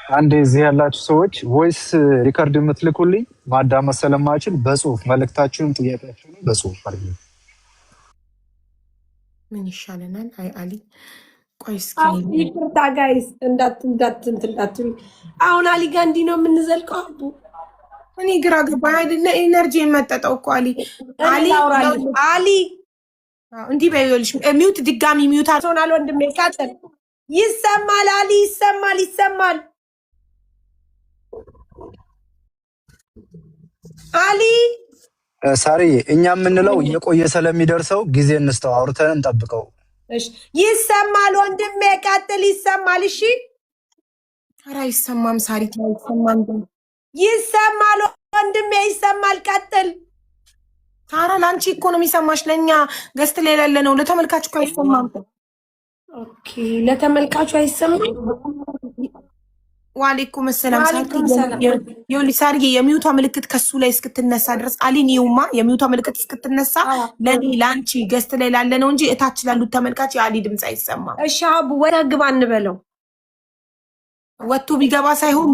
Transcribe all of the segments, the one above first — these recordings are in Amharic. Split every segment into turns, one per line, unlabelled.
አንዴ እዚህ ያላችሁ ሰዎች ቮይስ ሪከርድ የምትልኩልኝ ማዳመጥ ስለማችል በጽሁፍ መልእክታችሁን ጥያቄያችሁን በጽሁፍ አድርጉ።
ምን ይሻለናል? አይ አሊ ቆይ እስኪ
ይቅርታ ጋይስ እንዳትሉ። አሁን አሊ ጋር እንዲህ ነው የምንዘልቀው። አቡ
እኔ ግራ ገባኝ አይደለ? ኤነርጂ የመጠጠው እኮ አሊ እንዲህ በይልሽ ሚውት ድጋሚ ሚውት
ሆናል። ወንድሜ ካተል ይሰማል። አሊ ይሰማል። አሊ
ሳሪ እኛ የምንለው እየቆየ ስለሚደርሰው ጊዜ እንስተው አውርተን እንጠብቀው።
እሺ ይሰማል ወንድሜ ቀጥል። ይሰማል። እሺ
ኧረ አይሰማም ሳሪት አይሰማም።
ይሰማል ወንድሜ ይሰማል። ቀጥል።
ታራ ላንቺ እኮ ነው የሚሰማሽ፣ ለኛ ገስት ላይ ያለ ነው። ለተመልካቹ እኮ አይሰማም።
ኦኬ ለተመልካቹ አይሰማም።
ዋሌኩም ሰላም ሳሪ የሚውቷ ምልክት ከሱ ላይ እስክትነሳ ድረስ አሊን ይውማ የሚውቷ ምልክት እስክትነሳ ለኔ ላንቺ ገስት ላይ ያለ ነው እንጂ እታች ላሉት ተመልካች የአሊ ድምጽ አይሰማም።
እሺ አቡ ወደ ግባ እንበለው።
ወጥቶ ቢገባ ሳይሆን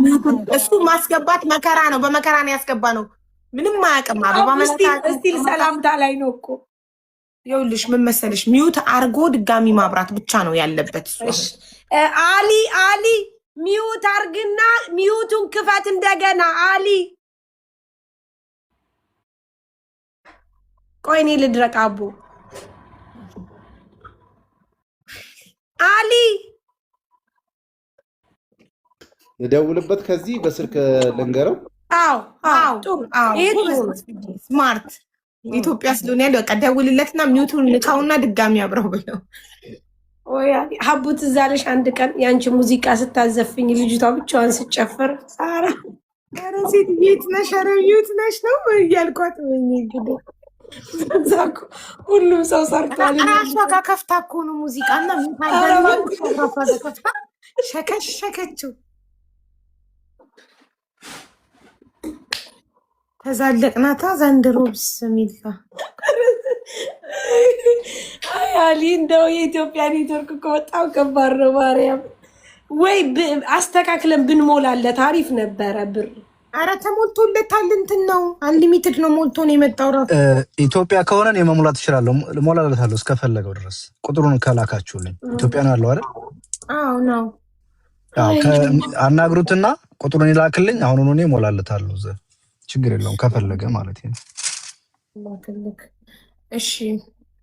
እሱ ማስገባት መከራ ነው። በመከራ ነው ያስገባ ነው። ምንም አያውቅም። አበባ
እስቲል ሰላምታ ላይ ነው እኮ።
ይኸውልሽ ምን መሰለሽ ሚውት አርጎ ድጋሚ ማብራት ብቻ ነው ያለበት።
እሺ አሊ ሚውት አርግና ሚውቱን ክፈት እንደገና። አሊ ቆይ እኔ ልድረቅ። አቡ አሊ
ልደውልበት ከዚህ በስልክ ልንገረው።
አዎ
ስማርት ኢትዮጵያ ስለሆነ ያለው በቃ ደውልለትና ሚውቱን ንካውና ድጋሚ አብረው ብለው።
ወይ ሀቡ ትዝ አለሽ አንድ ቀን ያንቺ ሙዚቃ ስታዘፍኝ ልጅቷ ብቻዋን ስጨፍር ኧረ
ሴት ቤት ነሽ ኧረ ሚውት ነሽ ነው እያልኳት እንግዲህ
ሁሉም ሰው ሰርቷል።
ራሷ ጋር ከፍታ እኮ ነው ሙዚቃና ሸከሸከችው። ተዛለቅናታ ዘንድሮ ብስሚላ።
አይ አሊ እንደው የኢትዮጵያ ኔትወርክ እኮ በጣም ከባድ ነው። ማርያም ወይ አስተካክለን ብንሞላለት አሪፍ ነበረ። ብር
ኧረ ተሞልቶለታል። እንትን ነው አንሊሚትድ ነው ሞልቶ ነው የመጣው። ራሱ
ኢትዮጵያ ከሆነ የመሙላት እችላለሁ፣ እሞላለታለሁ እስከፈለገው ድረስ ቁጥሩን ከላካችሁልኝ። ኢትዮጵያ ነው ያለው አይደል?
አዎ ነው።
አናግሩትና ቁጥሩን ይላክልኝ። አሁን እኔ እሞላለታለሁ። ችግር የለውም ከፈለገ ማለት ነው።
ላክልክ። እሺ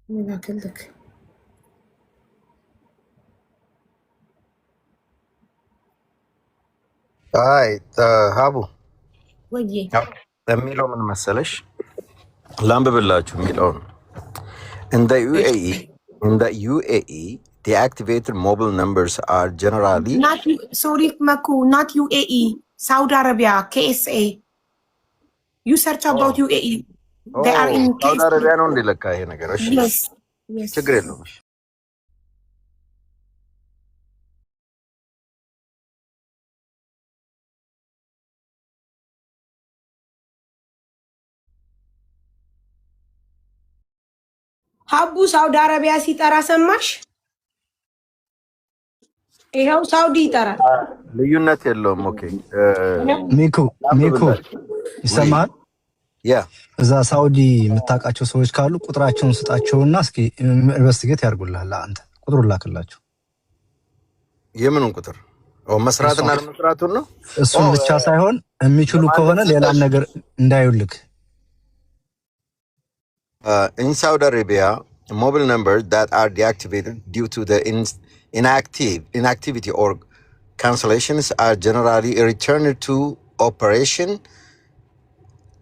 ላክልክ።
አይ ሀቡ
ወዬ
የሚለው ምን መሰለሽ ላንብብላችሁ የሚለውን in the UAE deactivated mobile numbers are generally
sorry Maku, not UAE, Saudi Arabia, KSA. You search about UAE. They are in KSA.
Saudi Arabia ነው እንደለካ ይሄ ነገር። እሺ ችግር የለውም።
ሀቡ ሳውዲ አረቢያ ሲጠራ ሰማሽ? ይኸው ሳውዲ ይጠራል።
ልዩነት የለውም። ኦኬ
ሚኩ ይሰማል?
ያ
እዛ ሳውዲ የምታውቃቸው ሰዎች ካሉ ቁጥራቸውን ስጣቸውና እስኪ ኢንቨስቲጌት ያርጉልሃል። አንተ ቁጥሩን ላክላቸው።
የምኑን ቁጥር? መስራትና ለመስራቱን ነው።
እሱን ብቻ ሳይሆን የሚችሉ ከሆነ ሌላም ነገር እንዳይውልክ።
In Saudi Arabia, mobile numbers that are deactivated due to the inactivity or cancellations are generally returned to operation,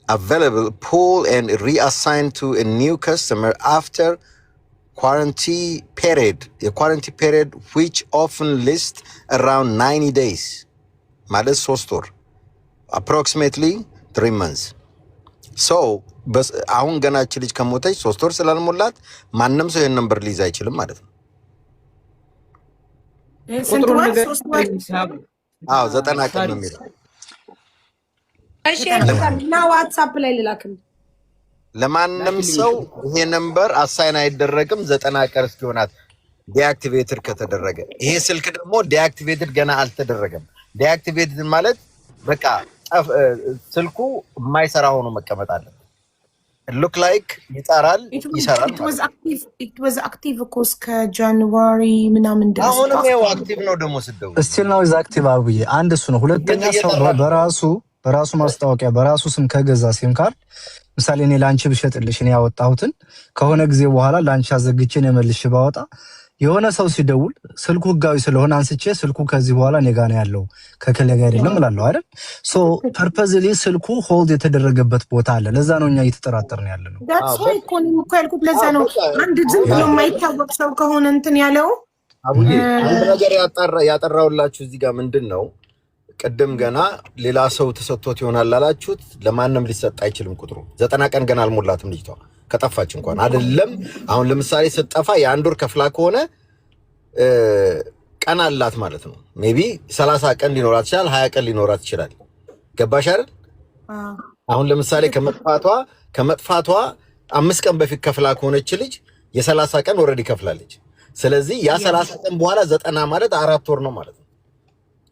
available, pulled, and reassigned to a new customer after quarantine period. A quarantine period which often lasts around 90 days. Malas sostor, approximately 3 months. So, በስ አሁን ገና እቺ ልጅ ከሞተች 3 ወር ስላልሞላት ማንንም ሰው ይሄን ነምበር ሊይዝ አይችልም ማለት ነው።
ቁጥሩ ነገር
90 ቀን ነው የሚለው።
እሺ እና ዋትስአፕ ላይ ልላክም።
ለማንም ሰው ይሄ ነምበር አሳይን አይደረግም 90 ቀን እስኪሆናት ዲአክቲቬትድ ከተደረገ። ይሄ ስልክ ደግሞ ዲአክቲቬትድ ገና አልተደረገም። ዲአክቲቬትድ ማለት በቃ ስልኩ የማይሰራ ሆኖ መቀመጥ አለ። ሉክ ላይክ ይጠራል ይሰራል ማለት
it was active እኮ እስከ ጃንዋሪ ምናምን ድረስ
አሁንም ይኸው አክቲቭ ነው ደግሞ ስደው
ስቲል ነው ኢዝ አክቲቭ አብዬ አንድ እሱ ነው። ሁለተኛ ሰው በራሱ ማስታወቂያ በራሱ ስም ከገዛ ሲም ካርድ ምሳሌ እኔ ላንቺ ብሸጥልሽ እኔ ያወጣሁትን ከሆነ ጊዜ በኋላ ላንቺ አዘግቼ ነው መልሼ ባወጣ የሆነ ሰው ሲደውል ስልኩ ህጋዊ ስለሆነ አንስቼ ስልኩ ከዚህ በኋላ እኔ ጋር ነው ያለው ከከለ ጋር አይደለም እላለሁ አይደል? ሶ ፐርፐዝሊ ስልኩ ሆልድ የተደረገበት ቦታ አለ። ለዛ ነው እኛ እየተጠራጠርን ያለ ነው።
ዳትስ ዋይ ኢኮኖሚ እኮ ያልኩት ለዛ ነው። አንድ ዝም ብሎ የማይታወቅ ሰው ከሆነ እንትን ያለው
አቡዬ አንድ ነገር ያጠራውላችሁ እዚህ ጋር ምንድነው ቀደም ገና ሌላ ሰው ተሰጥቶት ይሆናል አላችሁት። ለማንም ሊሰጥ አይችልም ቁጥሩ 90 ቀን ገና አልሞላትም ልጅቷ ከጠፋች እንኳን አይደለም። አሁን ለምሳሌ ስትጠፋ የአንድ ወር ከፍላ ከሆነ ቀን አላት ማለት ነው። ሜቢ 30 ቀን ሊኖራት ይችላል፣ 20 ቀን ሊኖራት ይችላል። ገባሽ አይደል? አሁን ለምሳሌ ከመጥፋቷ 5 ቀን በፊት ከፍላ ከሆነች ልጅ የ30 ቀን ኦልሬዲ ከፍላለች። ስለዚህ ያ 30 ቀን በኋላ 90 ማለት 4 ወር ነው ማለት ነው።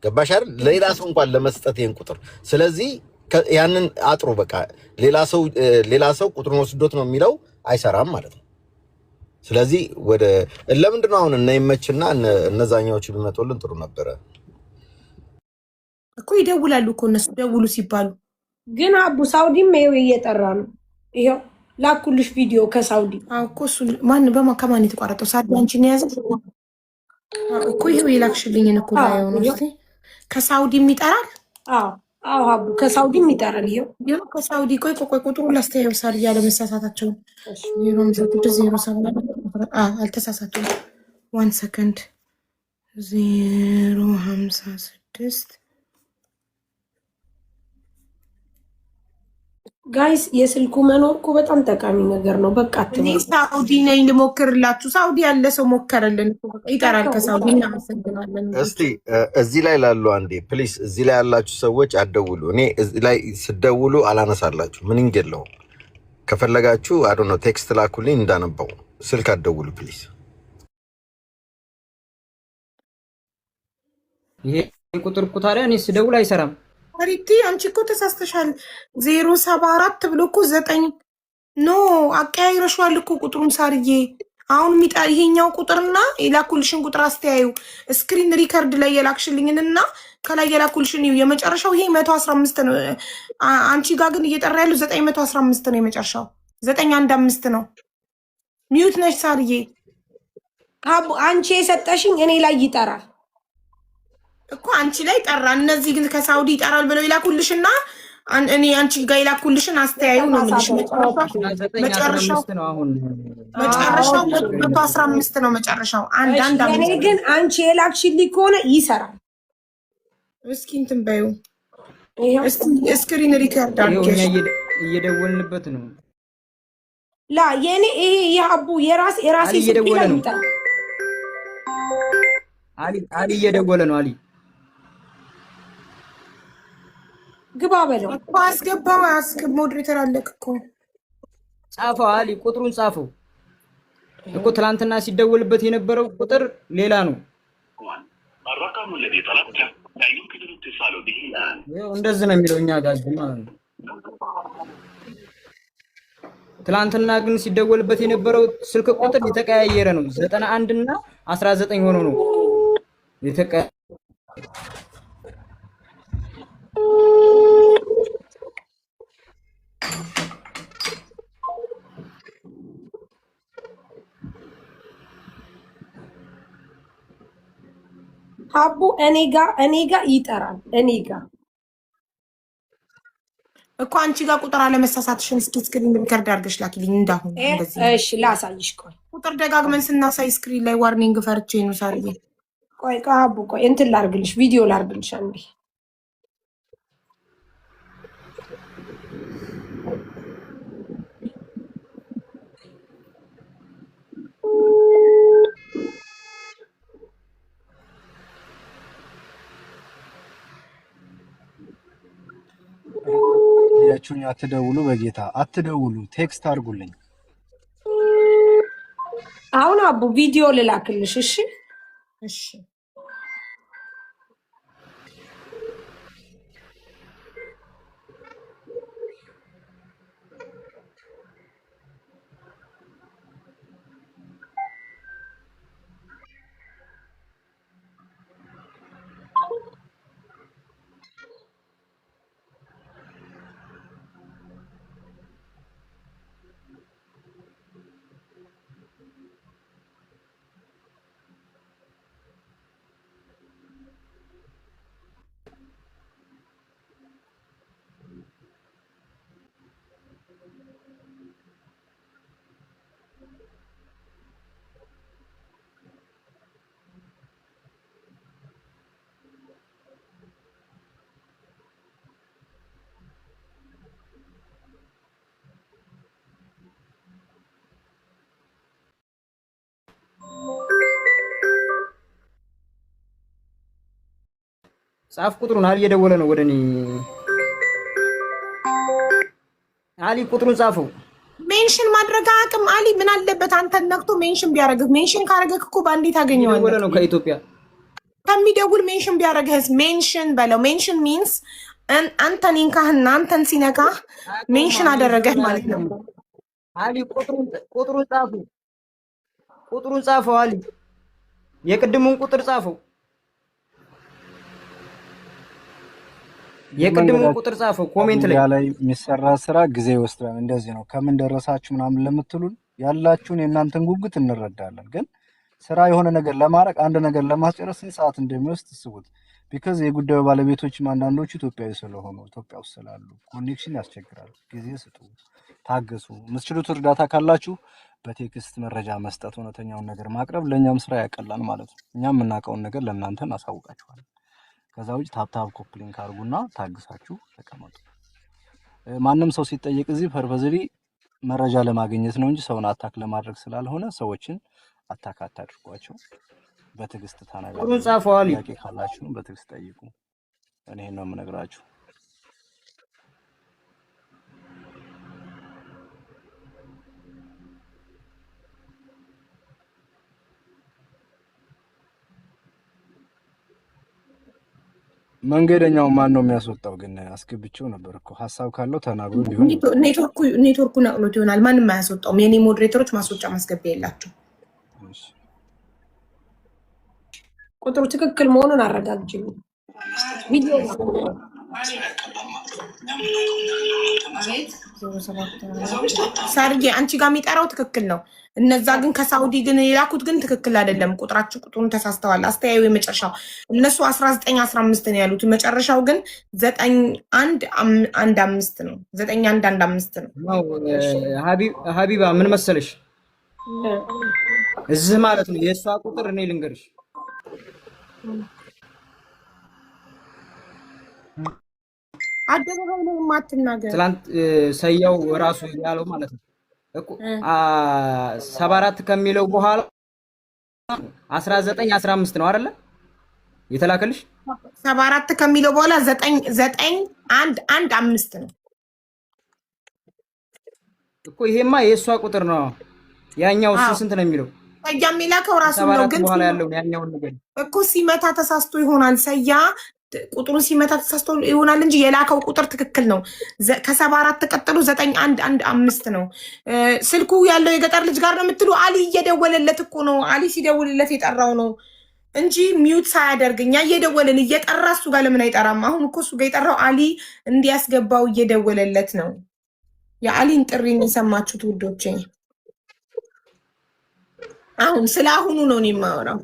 ገባሽ አይደል? ሌላ ሰው እንኳን ለመስጠት ይሄን ቁጥር ስለዚህ ያንን አጥሩ በቃ ሌላ ሰው ቁጥሩን ወስዶት ነው የሚለው አይሰራም ማለት ነው። ስለዚህ ወደ ለምንድን ነው አሁን እና ይመችና እነዛኛዎቹ ቢመጡልን ጥሩ ነበረ
እኮ ይደውላሉ እኮ እነሱ ደውሉ ሲባሉ
ግን አቡ ሳውዲም ይሄው እየጠራ ነው። ይሄው ላኩልሽ ቪዲዮ ከሳውዲ
እኮ እሱ ከማን የተቋረጠው ሳዲ አንቺ ነው ያዘው እኮ ይሄው የላክሽልኝን እኮ ላይ ነው ከሳውዲም ይጠራል። አዎ አቡ ከሳውዲም ይጠራል። ይሄው ከሳውዲ ቆይ ቁጥሩ ላስተያየው ሳል ያለ መሳሳታቸው 0.07 አልተሳሳቱም። 1 ሰከንድ 0.56
ጋይስ የስልኩ መኖር እኮ በጣም ጠቃሚ ነገር ነው። በቃ
እኔ ሳውዲ ነኝ ልሞክርላችሁ። ሳውዲ ያለ ሰው ሞከረልን እኮ በቃ ይጠራል ከሳውዲ። እናመሰግናለን።
እስቲ እዚህ ላይ ላሉ አንዴ ፕሊስ፣ እዚህ ላይ ያላችሁ ሰዎች አትደውሉ። እኔ እዚህ ላይ ስደውሉ አላነሳላችሁ ምን እንገለው ከፈለጋችሁ አይ ዶንት ኖ ቴክስት ላኩልኝ እንዳነበው ስልክ አትደውሉ ፕሊስ።
ይሄ ቁጥር እኮ ታዲያ እኔ ስደውል አይሰራም።
አሪቲ አንቺ እኮ ተሳስተሻል። 074 ብሎ እኮ 9 ኖ አቀያይረሽዋል እኮ ቁጥሩን ሳርዬ። አሁን ይሄኛው ቁጥርና የላኩልሽን ቁጥር አስተያዩ። ስክሪን ሪከርድ ላይ የላክሽልኝንና ከላይ የላኩልሽን የመጨረሻው ይሄ 115 ነው። አንቺ ጋር ግን እየጠራ ያለው 915 ነው። የመጨረሻው 915 ነው። ሚዩት ነሽ ሳርዬ።
አቡ አንቺ የሰጠሽኝ እኔ ላይ ይጠራል
እኮ አንቺ ላይ ጠራ። እነዚህ ግን ከሳውዲ ይጠራል ብለው ይላኩልሽና እኔ አንቺ ጋር ይላኩልሽን አስተያዩ ነው የምልሽ። መጨረሻው 115 ነው መጨረሻው። አንድ
እኔ ግን አንቺ የላክሽልኝ ከሆነ ይሰራል።
እስኪ እንትን በይው ስክሪን ሪከርድ አድርገሽ
እየደወልንበት ነው።
ላ የኔ ይሄ የአቡ የራሴ
እየደወለ ነው። አሊ እየደወለ ነው። አሊ
ግባ በለው
እኮ አስገባው። ሞዴሬተር አለክ እኮ
ጻፈው። አሊ ቁጥሩን ጻፈው እኮ ትላንትና ሲደወልበት የነበረው ቁጥር ሌላ ነው። እንደዚህ ነው የሚለው እኛ ጋር ማለት ነው። ትላንትና ግን ሲደወልበት የነበረው ስልክ ቁጥር የተቀያየረ ነው። 91 እና 19 ሆኖ ነው የተቀያየረ።
አቡ እኔ ጋር ይጠራል። እኔ ጋር
እኮ አንቺ ጋር ቁጥር አለመሳሳትሽን እስኪ ስክሪን ሪከርድ አድርገሽ ላኪልኝ። እንዳሁን እንደዚህ
እሺ፣ ላሳይሽ። ቆይ
ቁጥር ደጋግመን ስናሳይ ስክሪን ላይ ዋርኒንግ ፈርቼ ነው ሳርዬ።
ቆይ አቡ ቆይ እንትን ላርግልሽ፣ ቪዲዮ ላርግልሽ አንዴ።
ያችሁኝ አትደውሉ፣ በጌታ አትደውሉ፣ ቴክስት አድርጉልኝ።
አሁን አቡ ቪዲዮ ልላክልሽ። እሺ
እሺ
ጻፍ ቁጥሩን አሊ እየደወለ ነው ወደኔ አሊ ቁጥሩን ጻፈው
ሜንሽን ማድረግ አቅም አሊ ምን አለበት አንተን ነክቶ ሜንሽን ቢያረግህ ሜንሽን ካረገህ እኮ ባንዴ ታገኘዋለህ
ወለ ነው ከኢትዮጵያ
ከሚደውል ሜንሽን ቢያረግህስ ሜንሽን በለው ሜንሽን ሚንስ አንተን ይንካህና አንተን ሲነካህ ሜንሽን አደረገህ ማለት ነው
አሊ ቁጥሩን ጻፈው አሊ የቅድሙን ቁጥር ጻፈው የቅድሙን ቁጥር ጻፈው ኮሜንት
ላይ የሚሰራ ስራ ጊዜ ይወስዳል እንደዚህ ነው ከምን ደረሳችሁ ምናምን ለምትሉን ያላችሁን የእናንተን ጉጉት እንረዳለን ግን ስራ የሆነ ነገር ለማድረግ አንድ ነገር ለማስጨረስ ሰዓት እንደሚወስድ ተስቡት ቢካዝ የጉዳዩ ባለቤቶችም አንዳንዶቹ ኢትዮጵያዊ ስለሆኑ ኢትዮጵያ ውስጥ ስላሉ ኮኔክሽን ያስቸግራል ጊዜ ስጡ ታገሱ መስችሉት እርዳታ ካላችሁ በቴክስት መረጃ መስጠት እውነተኛውን ነገር ማቅረብ ለኛም ስራ ያቀላል ማለት ነው እኛም እናቀውን ነገር ለእናንተ እናሳውቃችኋለን ከዛው ታፕታፕ ኮፕሊንግ አርጉና ታግሳችሁ ተቀመጡ ማንንም ሰው ሲጠየቅ እዚህ ፐርፐዝሊ መረጃ ለማግኘት ነው እንጂ ሰውን አታክ ለማድረግ ስላልሆነ ሰዎችን አታክ አታድርጓቸው በትግስት ታናገሩ ያቂ ካላችሁ በትግስት ጠይቁ እኔ ነው የምነግራችሁ መንገደኛው ማን ነው የሚያስወጣው ግን አስገብቼው ነበር እኮ ሐሳብ ካለው ተናግሮ ቢሆን
ኔትወርኩ ነቅሎት ይሆናል ማንንም አያስወጣውም የኔ ሞዴሬተሮች ማስወጫ ማስገቢያ የላቸው
ቁጥሩ ትክክል መሆኑን አረጋግጭልኝ ቪዲዮ
ሳርጌ አንቺ ጋር የሚጠራው ትክክል ነው እነዛ ግን ከሳውዲ ግን የላኩት ግን ትክክል አይደለም ቁጥሩን ተሳስተዋል አስተያዩ የመጨረሻው እነሱ 1915 ነው ያሉት መጨረሻው ግን 9115 ነው 9115 ነው
ሀቢባ ምን መሰለሽ እዚህ ማለት ነው የሷ ቁጥር እኔ ልንገርሽ
አደረገው ነው ማትናገር
ትላንት ሰያው ራሱ ያለው ማለት ነው እኮ 74 ከሚለው በኋላ 1915 ነው አይደለ የተላከልሽ
74 ከሚለው በኋላ 9115 ነው
እኮ ይሄማ የሷ ቁጥር ነው ያኛው ስንት ነው የሚለው
ሰያ የሚላከው ራሱ ነው ግን
በኋላ ያለው ያኛው ነገር
እኮ ሲመታ ተሳስቶ ይሆናል ሰያ ቁጥሩን ሲመታ ተሳስቶ ይሆናል እንጂ የላከው ቁጥር ትክክል ነው ከ74 ቀጥሎ 9115 ነው ስልኩ ያለው የገጠር ልጅ ጋር ነው የምትሉ አሊ እየደወለለት እኮ ነው አሊ ሲደውልለት የጠራው ነው እንጂ ሚውት ሳያደርግኛ እየደወለን እየጠራ እሱ ጋር ለምን አይጠራም አሁን እኮ እሱ ጋር የጠራው አሊ እንዲያስገባው እየደወለለት ነው የአሊን ጥሪ የሰማችሁት ውዶቼ አሁን ስለ አሁኑ ነው የማወራው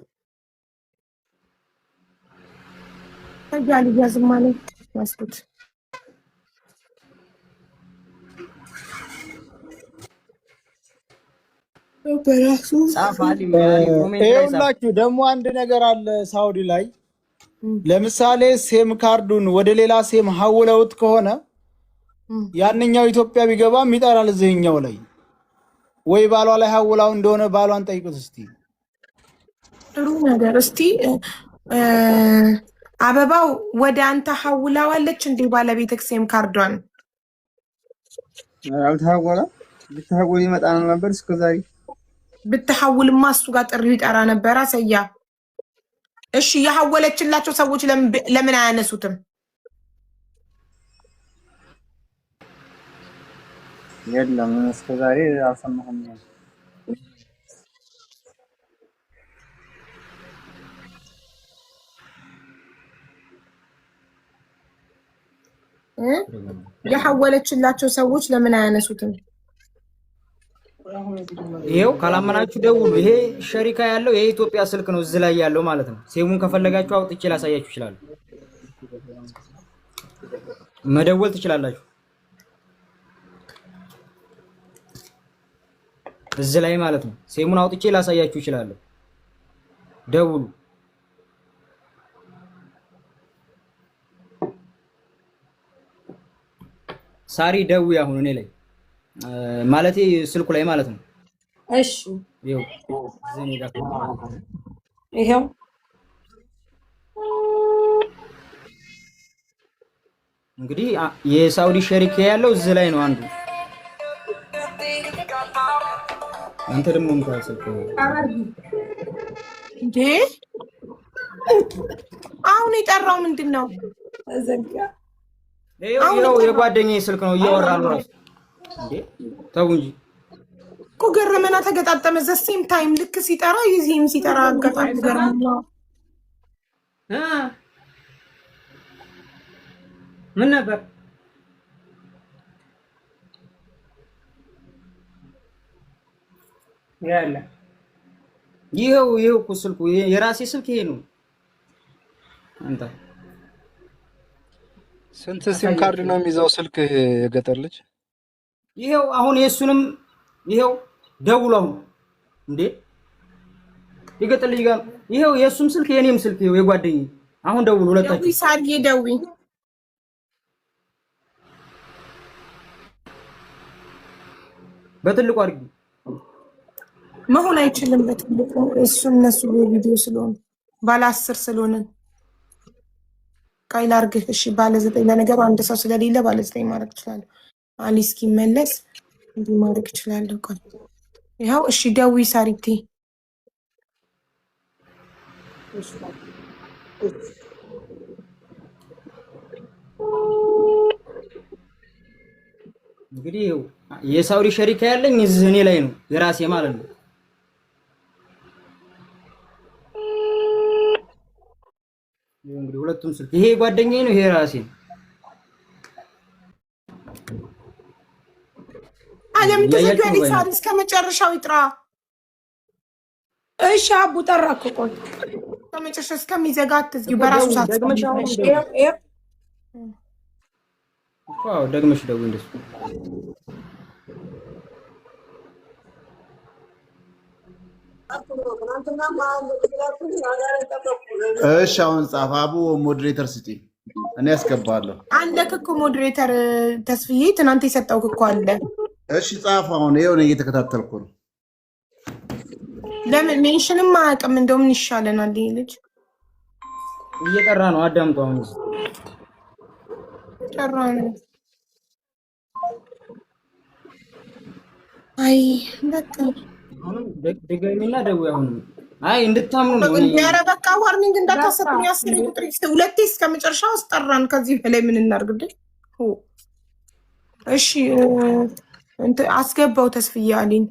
ታያሊ ያዝማለ ያስኩት በራሱ
ይኸውላችሁ ደግሞ አንድ ነገር አለ ሳውዲ ላይ ለምሳሌ ሴም ካርዱን ወደ ሌላ ሴም ሀውለውት ከሆነ ያንኛው ኢትዮጵያ ቢገባም ይጠራል እዚህኛው ላይ ወይ ባሏ ላይ ሀውላው እንደሆነ ባሏን ጠይቁት እስቲ
ጥሩ ነገር እስቲ አበባው ወደ አንተ ሀውላዋለች እንዴ ባለቤትክ ሴም ካርዷን
አልተሐወለ ብትሐወል ይመጣ ነበር እስከዛሬ
ብትሐውልማ እሱ ጋር ጥሪው ይጠራ ነበር አሰያ እሺ የሐወለችላቸው ሰዎች ለምን አያነሱትም
የለም እስከዛሬ አልሰማሁም
የሐወለችላቸው ሰዎች ለምን አያነሱትም
ይሄው ካላመናችሁ ደውሉ ይሄ ሸሪካ ያለው የኢትዮጵያ ስልክ ነው እዚህ ላይ ያለው ማለት ነው ሴሙን ከፈለጋችሁ አውጥቼ ላሳያችሁ ይችላል መደወል ትችላላችሁ እዚህ ላይ ማለት ነው ሴሙን አውጥቼ ላሳያችሁ ይችላል ደውሉ ሳሪ ደውይ አሁን እኔ ላይ ማለቴ ስልኩ ላይ ማለት ነው
እሺ ይሄው
እንግዲህ የሳውዲ ሸሪክ ያለው እዚህ ላይ ነው አንዱ። አንተ ደግሞ ምታሰልከው
እንዴ? አሁን የጠራው ምንድን ነው?
ይኸው የጓደኛዬ ስልክ ነው እያወራ ነው ራሱ። እንዴ ተው እንጂ
እኮ ገረመና ተገጣጠመ። ዘሴም ታይም ልክ ሲጠራ ይዚህም ሲጠራ አጋጣሚ ገርመና።
ምን ነበር ያለ? ይኸው እኮ ስልኩ የራሴ ስልክ ይሄ ነው። አንተ
ስንት ሲም ካርድ ነው የሚይዘው ስልክ የገጠር ልጅ?
ይኸው አሁን የሱንም ይኸው ደውሎ አሁን እንዴ የገጠር ልጅ ጋር ይኸው የሱም ስልክ የኔም ስልክ ይኸው የጓደኛዬ አሁን ደውሎ ሁለታችሁ
ሳርዬ ደዊ
በትልቁ አድርጊ።
መሆን አይችልም በትልቁ እሱ እነሱ ቪዲዮ ስለሆነ ባለ 10 ስለሆነ ቃይል አርግህ። እሺ ባለ 9 ለነገሩ አንድ ሰው ስለሌለ ባለ 9 ማድረግ እችላለሁ። አሊ እስኪመለስ እንዲህ ማድረግ እችላለሁ። ቆይ ይኸው እሺ ደዊ ሳሪቲ
እንግዲህ የሳውዲ ሸሪካ ያለኝ እዚህ እኔ ላይ ነው የራሴ ማለት ነው። እንግዲህ ሁለቱም ስልክ ይሄ ጓደኛዬ ነው፣ ይሄ ራሴ ነው።
አለም ተዘጋጅ ሳሪ እስከ መጨረሻው ይጥራ።
እሺ አቡ ጠራኩ። ቆይ
ከመጨረሻው እስከሚዘጋ አትዝጊው። በራሱ ሰዓት
ዋው ደግመሽ ደውይ እንደሱ።
እሺ አሁን ጻፍ። አቡ ሞዴሬተር ስጪ፣ እኔ ያስገባለሁ።
አለክ እኮ ሞዴሬተር ተስፍዬ ትናንት የሰጠው እኮ አለ።
እሺ ጻፍ። አሁን ይኸው ነው እየተከታተልኩ ነው።
ለምን ሜንሽንም አያውቅም? እንደውም ይሻለናል። ይሄ ልጅ
እየጠራ ነው፣ አዳምጡ። አሁን
ጠራ ነው። አይ በቃ
ድገሚና ደውይ አሁን። አይ እንድታምኑ ነው።
ኧረ በቃ ዋርኒንግ እንዳታሰጡኝ። 10 ቁጥር ሁለቴ እስከ መጨረሻው አስጠራን። ከዚህ በላይ ምን እናድርግ? እሺ አስገባው ተስፍዬ አለኝ።